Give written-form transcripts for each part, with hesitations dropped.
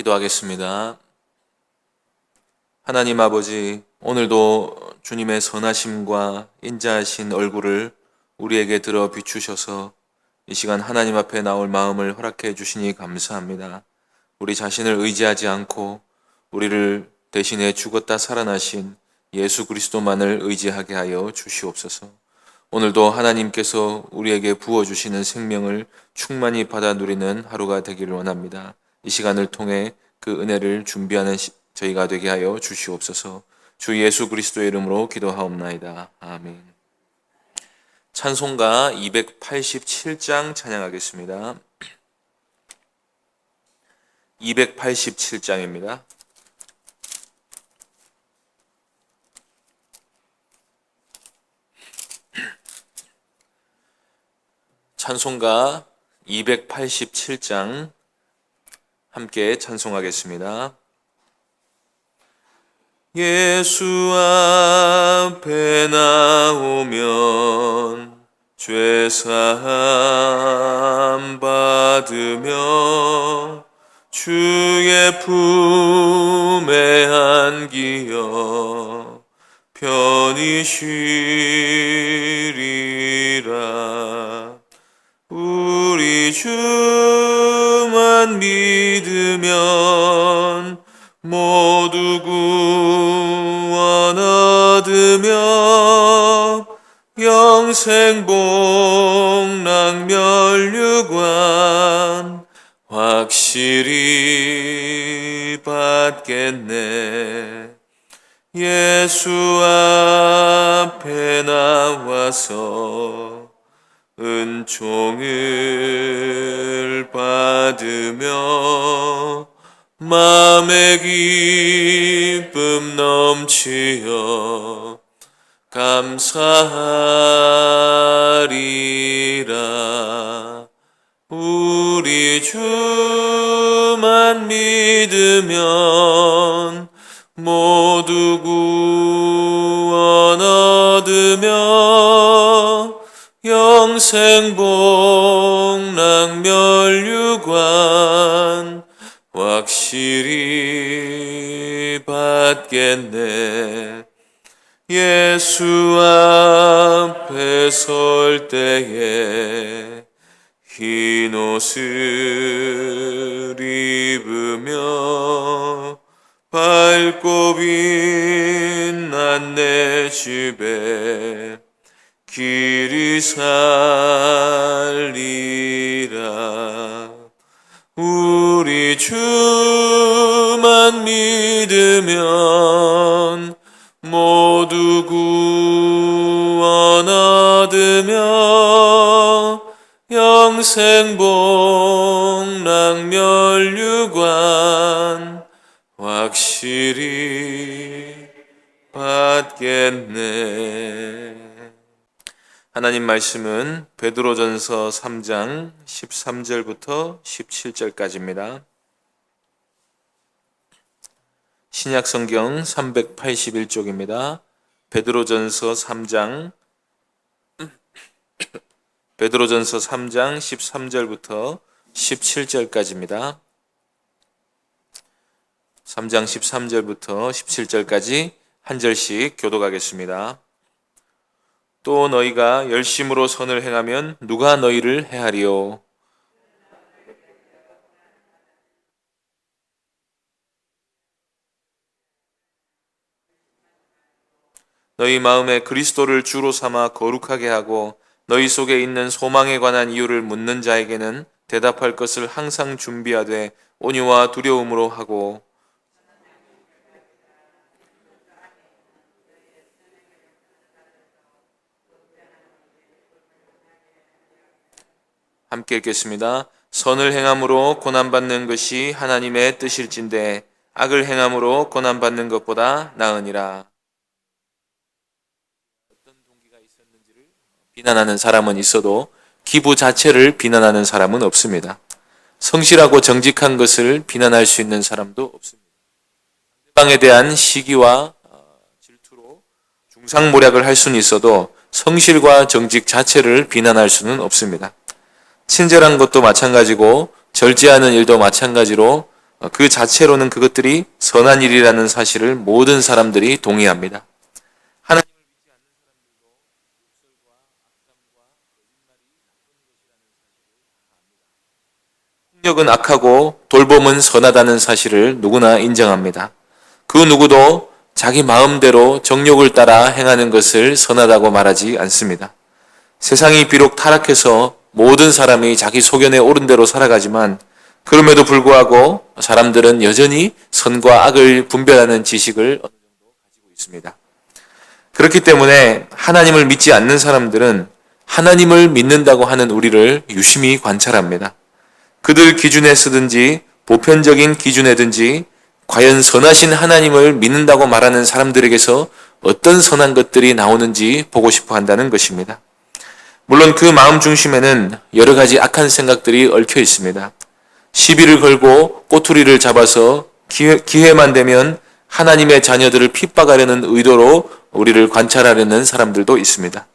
기도하겠습니다. 하나님 아버지, 오늘도 주님의 선하심과 인자하신 얼굴을 우리에게 들어 비추셔서 이 시간 하나님 앞에 나올 마음을 허락해 주시니 감사합니다. 우리 자신을 의지하지 않고 우리를 대신에 죽었다 살아나신 예수 그리스도만을 의지하게 하여 주시옵소서. 오늘도 하나님께서 우리에게 부어주시는 생명을 충만히 받아 누리는 하루가 되기를 원합니다. 이 시간을 통해 그 은혜를 준비하는 저희가 되게 하여 주시옵소서. 주 예수 그리스도의 이름으로 기도하옵나이다. 아멘. 찬송가 287장 찬양하겠습니다. 287장입니다. 찬송가 287장 함께 찬송하겠습니다. 예수 앞에 나오면 죄사함 받으며 주의 품에 안기어 편히 쉬리라. 우리 주만 믿으면 모두 구원 얻으며 영생 복락 멸류관 확실히 받겠네. 예수 앞에 나와서 은총을 받으며 마음의 기쁨 넘치어 감사하리라. 우리 주만 믿으면 모두 구원 얻으며 영생 복락 멸류관 확실히 받겠네. 예수 앞에 설 때에 흰 옷을 입으며 밝고 빛난 내 집에 길이 살리라. 우리 주만 믿으면 모두 구원 얻으며 영생 복락 멸류관 확실히 받겠네. 하나님 말씀은 베드로전서 3장 13절부터 17절까지입니다. 신약성경 381쪽입니다. 베드로전서 3장 13절부터 17절까지입니다. 3장 13절부터 17절까지 한 절씩 교독하겠습니다. 또 너희가 열심으로 선을 행하면 누가 너희를 해하리요? 너희 마음에 그리스도를 주로 삼아 거룩하게 하고 너희 속에 있는 소망에 관한 이유를 묻는 자에게는 대답할 것을 항상 준비하되 온유와 두려움으로 하고 함께 읽겠습니다. 선을 행함으로 고난받는 것이 하나님의 뜻일진데 악을 행함으로 고난받는 것보다 나으니라. 어떤 동기가 있었는지를 비난하는 사람은 있어도 기부 자체를 비난하는 사람은 없습니다. 성실하고 정직한 것을 비난할 수 있는 사람도 없습니다. 상대방에 대한 시기와 질투로 중상모략을 할 수는 있어도 성실과 정직 자체를 비난할 수는 없습니다. 친절한 것도 마찬가지고 절제하는 일도 마찬가지로 그 자체로는 그것들이 선한 일이라는 사실을 모든 사람들이 동의합니다. 하나님을 믿지 않는 사람들도 욕설과 악담과 거짓말이 나쁜 것이라는 사실을 다 압니다. 폭력은 악하고 돌봄은 선하다는 사실을 누구나 인정합니다. 그 누구도 자기 마음대로 정욕을 따라 행하는 것을 선하다고 말하지 않습니다. 세상이 비록 타락해서 모든 사람이 자기 소견에 옳은 대로 살아가지만 그럼에도 불구하고 사람들은 여전히 선과 악을 분별하는 지식을 어느 정도 가지고 있습니다. 그렇기 때문에 하나님을 믿지 않는 사람들은 하나님을 믿는다고 하는 우리를 유심히 관찰합니다. 그들 기준에 쓰든지 보편적인 기준에든지 과연 선하신 하나님을 믿는다고 말하는 사람들에게서 어떤 선한 것들이 나오는지 보고 싶어 한다는 것입니다. 물론 그 마음 중심에는 여러 가지 악한 생각들이 얽혀 있습니다. 시비를 걸고 꼬투리를 잡아서 기회만 되면 하나님의 자녀들을 핍박하려는 의도로 우리를 관찰하려는 사람들도 있습니다.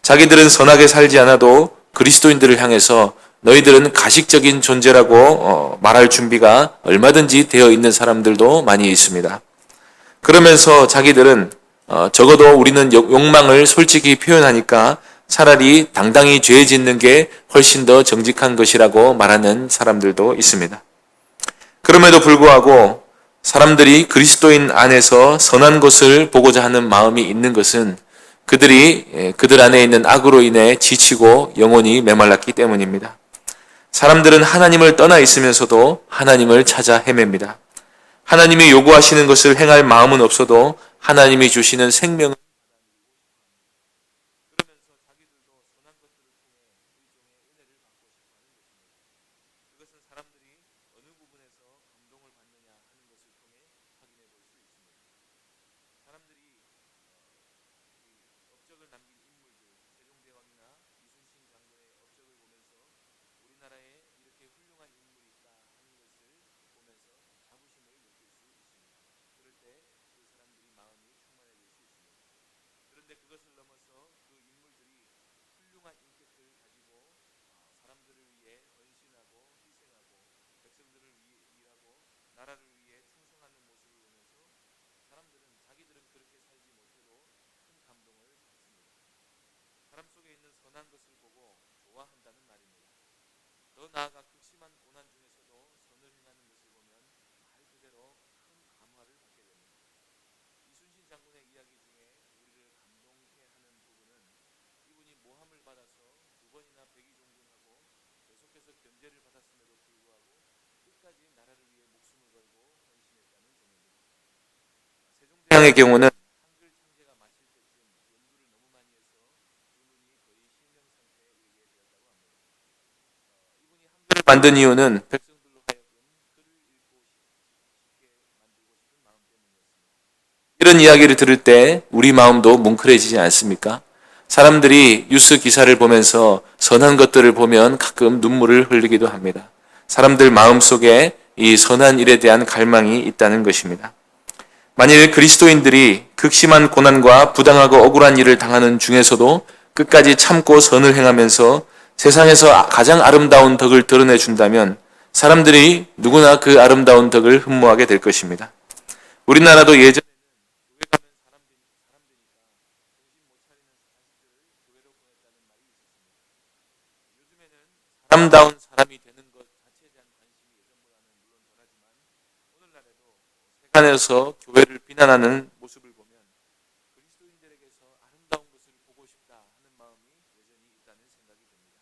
자기들은 선하게 살지 않아도 그리스도인들을 향해서 너희들은 가식적인 존재라고 말할 준비가 얼마든지 되어 있는 사람들도 많이 있습니다. 그러면서 자기들은 적어도 우리는 욕망을 솔직히 표현하니까 차라리 당당히 죄 짓는 게 훨씬 더 정직한 것이라고 말하는 사람들도 있습니다. 그럼에도 불구하고 사람들이 그리스도인 안에서 선한 것을 보고자 하는 마음이 있는 것은 그들이 그들 안에 있는 악으로 인해 지치고 영혼이 메말랐기 때문입니다. 사람들은 하나님을 떠나 있으면서도 하나님을 찾아 헤맵니다. 하나님이 요구하시는 것을 행할 마음은 없어도 하나님이 주시는 생명은 그것은 사람들이 어느 부분에서 감동을 받느냐 하는 것을 통해 확인해 볼 수 있습니다. 사람들이 업적을 남긴 인물들, 세종대왕이나 이순신 장군의 업적을 보면서 우리나라에 이렇게 훌륭한 인물이 있다 하는 것을 보면서 자부심을 느낄 수 있습니다. 그럴 때 그 사람들이 마음이 충만해질 수 있습니다. 그런데 그것을 넘어서 그 인물들이 훌륭한 인격을 가지고 사람들을 위해 헌신하고 희생하고 백성들을 위하고 나라를 위해 충성하는 모습을 보면서 사람들은 자기들은 그렇게 살지 못해도 큰 감동을 받습니다. 사람 속에 있는 선한 것을 보고 좋아한다는 말입니다. 더 나아가 극심한 고난 중에서도 선을 행하는 것을 보면 말 그대로 큰 감화를 받게 됩니다. 이순신 장군의 이야기 중에 우리를 감동케 하는 부분은 이분이 모함을 받아서 2번이나 백의종군하고 계속해서 견제를 받았음에도 불구하고 끝까지 나라를 위해 목숨을 걸고 헌신했다는 점입니다. 세종대왕의 경우는 한글 창제가 마칠 때쯤 연구를 너무 많이 해서 두 눈이 거의 실명 상태에 이르게 되었다고 합니다. 이분이 한글을 만든 이유는 백성들로 하여금 글을 읽고 쉽게 만들고 싶은 마음 때문이었습니다. 이런 이야기를 들을 때 우리 마음도 뭉클해지지 않습니까? 사람들이 뉴스 기사를 보면서 선한 것들을 보면 가끔 눈물을 흘리기도 합니다. 사람들 마음속에 이 선한 일에 대한 갈망이 있다는 것입니다. 만일 그리스도인들이 극심한 고난과 부당하고 억울한 일을 당하는 중에서도 끝까지 참고 선을 행하면서 세상에서 가장 아름다운 덕을 드러내준다면 사람들이 누구나 그 아름다운 덕을 흠모하게 될 것입니다. 우리나라도 예전 아름다운 사람이 되는 것 자체에 대한 관심이 예전보다는 물론 덜하지만 오늘날에도 세간에서 교회를 비난하는 모습을 보면 그리스도인들에게서 아름다운 것을 보고 싶다 하는 마음이 여전히 있다는 생각이 듭니다.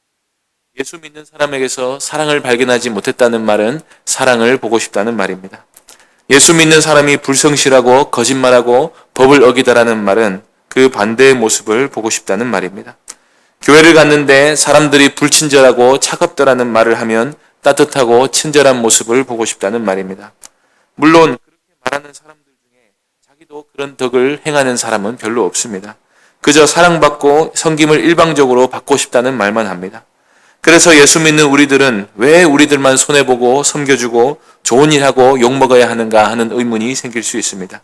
예수 믿는 사람에게서 사랑을 발견하지 못했다는 말은 사랑을 보고 싶다는 말입니다. 예수 믿는 사람이 불성실하고 거짓말하고 법을 어기다라는 말은 그 반대의 모습을 보고 싶다는 말입니다. 교회를 갔는데 사람들이 불친절하고 차갑다라는 말을 하면 따뜻하고 친절한 모습을 보고 싶다는 말입니다. 물론 그렇게 말하는 사람들 중에 자기도 그런 덕을 행하는 사람은 별로 없습니다. 그저 사랑받고 섬김을 일방적으로 받고 싶다는 말만 합니다. 그래서 예수 믿는 우리들은 왜 우리들만 손해보고 섬겨주고 좋은 일하고 욕먹어야 하는가 하는 의문이 생길 수 있습니다.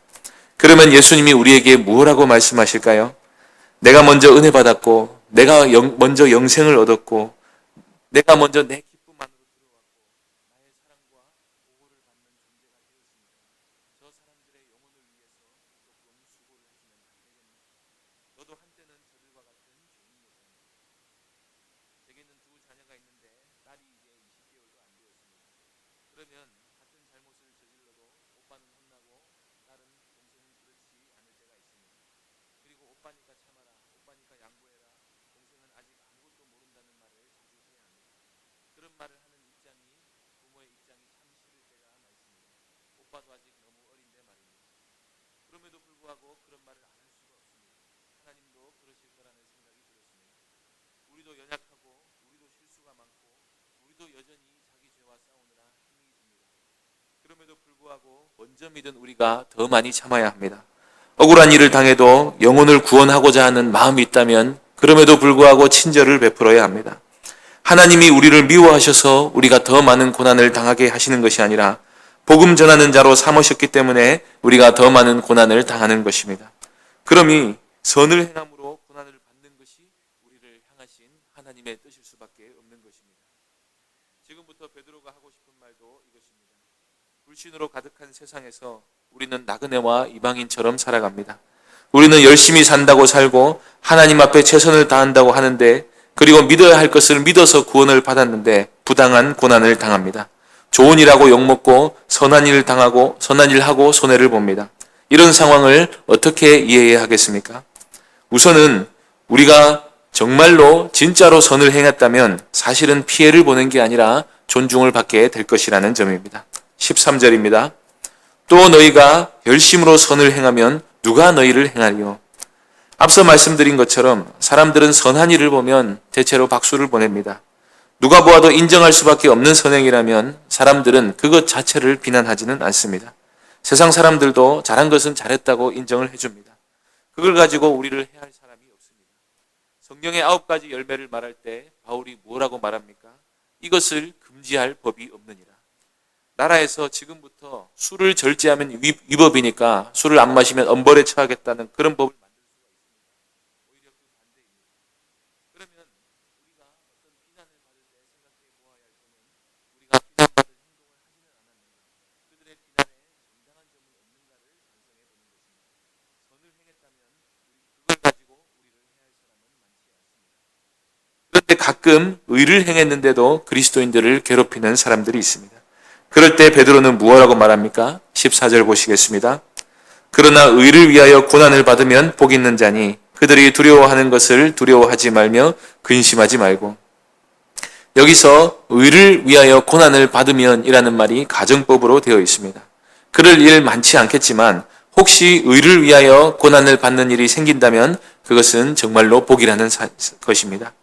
그러면 예수님이 우리에게 무엇라고 말씀하실까요? 내가 먼저 은혜 받았고 내가 먼저 영생을 얻었고 내가 먼저 내 기쁨 안으로 들어왔고 나의 사랑과 보호를 받는 노아도 아직 너무 어린데 말입니다. 그럼에도 불구하고 그런 말을 안 할 수가 없습니다. 하나님도 그러실 거라는 생각이 들었습니다. 우리도 연약하고 우리도 실수가 많고 우리도 여전히 자기 죄와 싸우느라 힘이 듭니다. 그럼에도 불구하고 먼저 믿은 우리가 더 많이 참아야 합니다. 억울한 일을 당해도 영혼을 구원하고자 하는 마음이 있다면 그럼에도 불구하고 친절을 베풀어야 합니다. 하나님이 우리를 미워하셔서 우리가 더 많은 고난을 당하게 하시는 것이 아니라 복음 전하는 자로 삼으셨기 때문에 우리가 더 많은 고난을 당하는 것입니다. 그러니 선을 행함으로 고난을 받는 것이 우리를 향하신 하나님의 뜻일 수밖에 없는 것입니다. 지금부터 베드로가 하고 싶은 말도 이것입니다. 불신으로 가득한 세상에서 우리는 나그네와 이방인처럼 살아갑니다. 우리는 열심히 산다고 살고 하나님 앞에 최선을 다한다고 하는데, 그리고 믿어야 할 것을 믿어서 구원을 받았는데 부당한 고난을 당합니다. 좋은 일하고 욕먹고 선한 일을 당하고 선한 일하고 손해를 봅니다. 이런 상황을 어떻게 이해해야 하겠습니까? 우선은 우리가 정말로 진짜로 선을 행했다면 사실은 피해를 보는 게 아니라 존중을 받게 될 것이라는 점입니다. 13절입니다. 또 너희가 열심으로 선을 행하면 누가 너희를 행하리요? 앞서 말씀드린 것처럼 사람들은 선한 일을 보면 대체로 박수를 보냅니다. 누가 보아도 인정할 수밖에 없는 선행이라면 사람들은 그것 자체를 비난하지는 않습니다. 세상 사람들도 잘한 것은 잘했다고 인정을 해줍니다. 그걸 가지고 우리를 해할 사람이 없습니다. 성경의 9가지 열매를 말할 때 바울이 뭐라고 말합니까? 이것을 금지할 법이 없느니라. 나라에서 지금부터 술을 절제하면 위법이니까 술을 안 마시면 엄벌에 처하겠다는 그런 법을 만들 수가 있습니다. 오히려 그 반대입니다. 그러면 우리가 어떤 비난을 받을 때 생각해 보아야 할 점은 우리가 비난받을 행동을 하지는 않았는가, 그들의 비난에 정당한 점은 없는가를 반성해 보는 것입니다. 선을 행했다면 그걸 가지고 우리를 해할 사람은 많지 않습니다. 그런데 가끔 의를 행했는데도 그리스도인들을 괴롭히는 사람들이 있습니다. 그럴 때 베드로는 무엇라고 말합니까? 14절 보시겠습니다. 그러나 의를 위하여 고난을 받으면 복 있는 자니 그들이 두려워하는 것을 두려워하지 말며 근심하지 말고. 여기서 의를 위하여 고난을 받으면 이라는 말이 가정법으로 되어 있습니다. 그럴 일 많지 않겠지만 혹시 의를 위하여 고난을 받는 일이 생긴다면 그것은 정말로 복이라는 것입니다.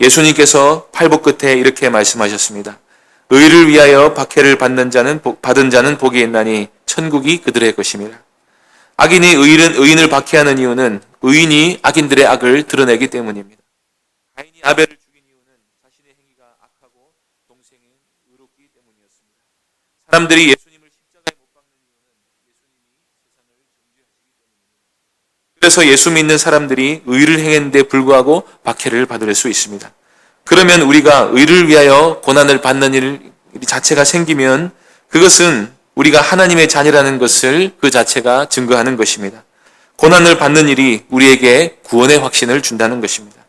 예수님께서 팔복 끝에 이렇게 말씀하셨습니다. 의를 위하여 박해를 받은 자는 복이 있나니 천국이 그들의 것입니다. 악인이 의인을 박해하는 이유는 의인이 악인들의 악을 드러내기 때문입니다. 가인이 아벨을 죽인 이유는 자신의 행위가 악하고 동생이 의롭기 때문이었습니다. 사람들이 예수님을 십자가에 못 박는 이유는 예수님이 세상을 정죄하시기 때문입니다. 그래서 예수 믿는 사람들이 의를 행했는데 불구하고 박해를 받을 수 있습니다. 그러면 우리가 의를 위하여 고난을 받는 일 자체가 생기면 그것은 우리가 하나님의 자녀라는 것을 그 자체가 증거하는 것입니다. 고난을 받는 일이 우리에게 구원의 확신을 준다는 것입니다.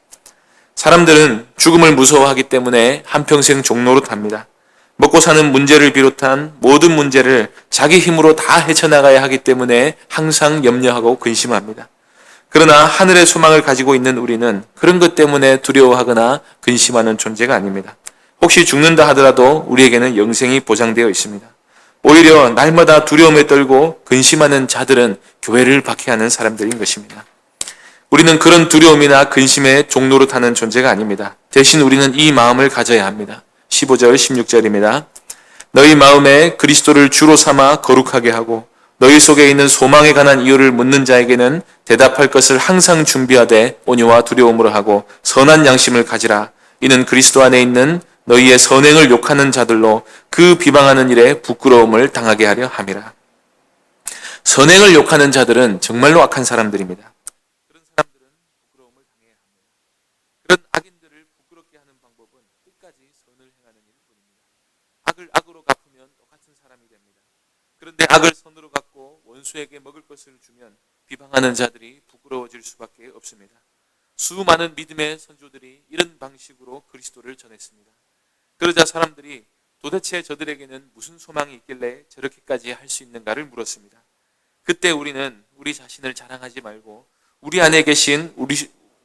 사람들은 죽음을 무서워하기 때문에 한평생 종노릇합니다. 먹고 사는 문제를 비롯한 모든 문제를 자기 힘으로 다 헤쳐나가야 하기 때문에 항상 염려하고 근심합니다. 그러나 하늘의 소망을 가지고 있는 우리는 그런 것 때문에 두려워하거나 근심하는 존재가 아닙니다. 혹시 죽는다 하더라도 우리에게는 영생이 보장되어 있습니다. 오히려 날마다 두려움에 떨고 근심하는 자들은 교회를 박해하는 사람들인 것입니다. 우리는 그런 두려움이나 근심에 종노릇하는 존재가 아닙니다. 대신 우리는 이 마음을 가져야 합니다. 15절, 16절입니다. 너희 마음에 그리스도를 주로 삼아 거룩하게 하고 너희 속에 있는 소망에 관한 이유를 묻는 자에게는 대답할 것을 항상 준비하되 온유와 두려움으로 하고 선한 양심을 가지라. 이는 그리스도 안에 있는 너희의 선행을 욕하는 자들로 그 비방하는 일에 부끄러움을 당하게 하려 함이라. 선행을 욕하는 자들은 정말로 악한 사람들입니다. 그런 사람들은 부끄러움을 당해야 합니다. 그런 악인들을 부끄럽게 하는 방법은 끝까지 선을 행하는 일뿐입니다. 악을 악으로 갚으면 똑같은 사람이 됩니다. 그런데 악을 선으로 갚고 원수에게 먹을 것을 주면 비방하는 자들이 부끄러워질 수밖에 없습니다. 수많은 믿음의 선조들이 이런 방식으로 그리스도를 전했습니다. 그러자 사람들이 도대체 저들에게는 무슨 소망이 있길래 저렇게까지 할 수 있는가를 물었습니다. 그때 우리는 우리 자신을 자랑하지 말고 우리 안에 계신 우리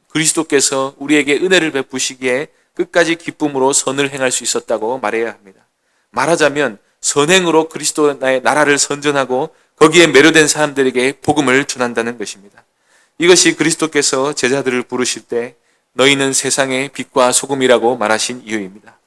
그리스도께서 우리에게 은혜를 베푸시기에 끝까지 기쁨으로 선을 행할 수 있었다고 말해야 합니다. 말하자면 선행으로 그리스도의 나라를 선전하고 거기에 매료된 사람들에게 복음을 전한다는 것입니다. 이것이 그리스도께서 제자들을 부르실 때 너희는 세상의 빛과 소금이라고 말하신 이유입니다.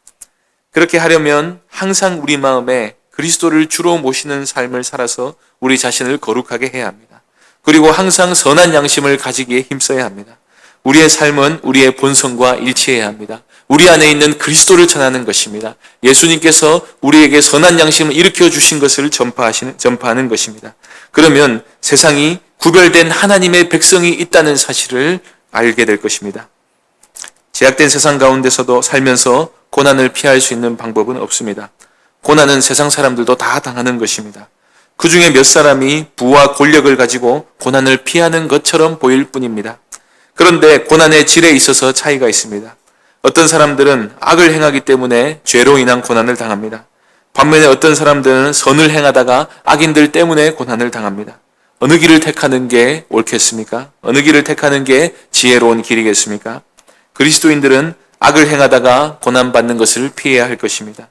그렇게 하려면 항상 우리 마음에 그리스도를 주로 모시는 삶을 살아서 우리 자신을 거룩하게 해야 합니다. 그리고 항상 선한 양심을 가지기에 힘써야 합니다. 우리의 삶은 우리의 본성과 일치해야 합니다. 우리 안에 있는 그리스도를 전하는 것입니다. 예수님께서 우리에게 선한 양심을 일으켜 주신 것을 전파하는 것입니다. 그러면 세상이 구별된 하나님의 백성이 있다는 사실을 알게 될 것입니다. 제약된 세상 가운데서도 살면서 고난을 피할 수 있는 방법은 없습니다. 고난은 세상 사람들도 다 당하는 것입니다. 그 중에 몇 사람이 부와 권력을 가지고 고난을 피하는 것처럼 보일 뿐입니다. 그런데 고난의 질에 있어서 차이가 있습니다. 어떤 사람들은 악을 행하기 때문에 죄로 인한 고난을 당합니다. 반면에 어떤 사람들은 선을 행하다가 악인들 때문에 고난을 당합니다. 어느 길을 택하는 게 옳겠습니까? 어느 길을 택하는 게 지혜로운 길이겠습니까? 그리스도인들은 악을 행하다가 고난받는 것을 피해야 할 것입니다.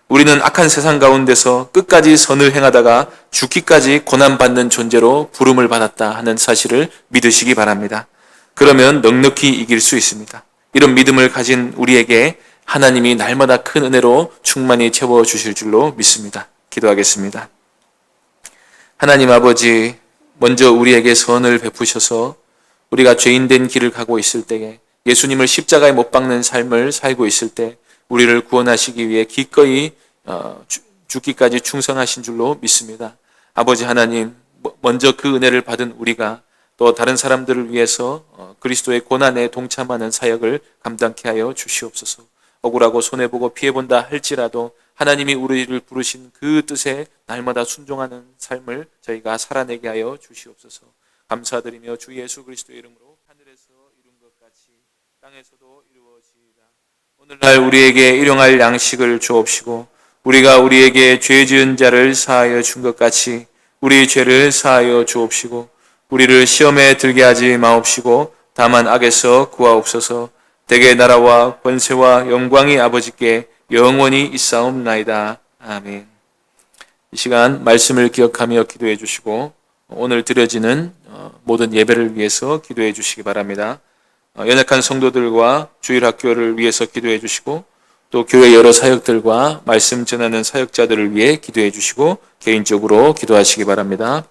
우리는 악한 세상 가운데서 끝까지 선을 행하다가 죽기까지 고난받는 존재로 부름을 받았다 하는 사실을 믿으시기 바랍니다. 그러면 넉넉히 이길 수 있습니다. 이런 믿음을 가진 우리에게 하나님이 날마다 큰 은혜로 충만히 채워주실 줄로 믿습니다. 기도하겠습니다. 하나님 아버지, 먼저 우리에게 선을 베푸셔서 우리가 죄인된 길을 가고 있을 때에 예수님을 십자가에 못 박는 삶을 살고 있을 때 우리를 구원하시기 위해 기꺼이 죽기까지 충성하신 줄로 믿습니다. 아버지 하나님, 먼저 그 은혜를 받은 우리가 또 다른 사람들을 위해서 그리스도의 고난에 동참하는 사역을 감당케 하여 주시옵소서. 억울하고 손해보고 피해본다 할지라도 하나님이 우리를 부르신 그 뜻에 날마다 순종하는 삶을 저희가 살아내게 하여 주시옵소서. 감사드리며 주 예수 그리스도의 이름으로 하늘에서 이룬 것 같이 땅에서도 이루어지이다. 오늘날 우리에게 일용할 양식을 주옵시고 우리가 우리에게 죄 지은 자를 사하여 준 것 같이 우리 죄를 사하여 주옵시고 우리를 시험에 들게 하지 마옵시고 다만 악에서 구하옵소서. 대개 나라와 권세와 영광이 아버지께 영원히 있사옵나이다. 아멘. 이 시간 말씀을 기억하며 기도해 주시고 오늘 드려지는 모든 예배를 위해서 기도해 주시기 바랍니다. 연약한 성도들과 주일학교를 위해서 기도해 주시고 또 교회 여러 사역들과 말씀 전하는 사역자들을 위해 기도해 주시고 개인적으로 기도하시기 바랍니다.